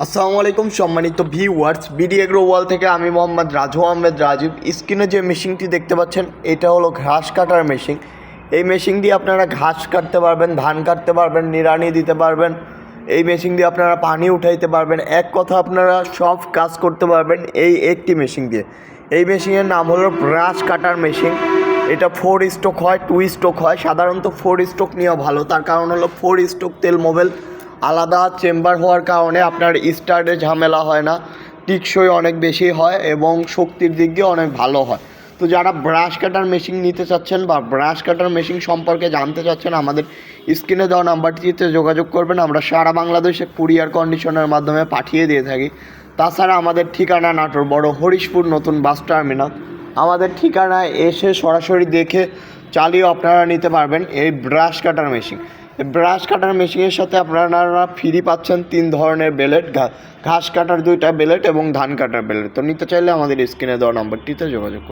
আসসালামু আলাইকুম সম্মানিত ভিউয়ার্স, বিডি এগ্রো ওয়াল থেকে আমি মোহাম্মদ রাজু আহমেদ রাজীব। স্ক্রিনে যে মেশিনটি দেখতে পাচ্ছেন এটা হলো ঘাস কাটার মেশিন। এই মেশিন দিয়ে আপনারা ঘাস কাটতে পারবেন, ধান কাটতে পারবেন, নিড়ানি দিতে পারবেন। এই মেশিন দিয়ে আপনারা পানি উঠাইতে পারবেন। এক কথা আপনারা সব কাজ করতে পারবেন এই একটি মেশিন দিয়ে। এই মেশিনের নাম হলো ব্রাশ কাটার মেশিন। এটা 4 স্ট্রোক হয়, 2 স্ট্রোক হয়। সাধারণত 4 স্ট্রোক নেওয়া ভালো, তার কারণ হলো 4 স্ট্রোক তেল মোবিল আলাদা চেম্বার হওয়ার কারণে আপনার স্টার্টে ঝামেলা হয় না, টিকসই অনেক বেশি হয় এবং শক্তির দিক দিয়ে অনেক ভালো হয়। তো যারা ব্রাশ কাটার মেশিন নিতে চাচ্ছেন বা ব্রাশ কাটার মেশিন সম্পর্কে জানতে চাচ্ছেন, আমাদের স্ক্রিনে দেওয়া নাম্বারটিতে যোগাযোগ করবেন। আমরা সারা বাংলাদেশে কুরিয়ার কন্ডিশনের মাধ্যমে পাঠিয়ে দিয়ে থাকি। তাছাড়া আমাদের ঠিকানা নাটোর বড় হরিশপুর নতুন বাস টার্মিনাল। আমাদের ঠিকানায় এসে সরাসরি দেখে চালিয়ে আপনারা নিতে পারবেন এই ব্রাশ কাটার মেশিন। ব্রাশ কাটার মেশিনের সাথে আপনারা ফ্রি পাচ্ছেন 3 ধরনের বেলেট, ঘাস কাটার 2টা বেলেট এবং ধান কাটার বেলেট। তো নিতে চাইলে আমাদের স্ক্রিনে দেওয়া নাম্বারটিতে যোগাযোগ করুন।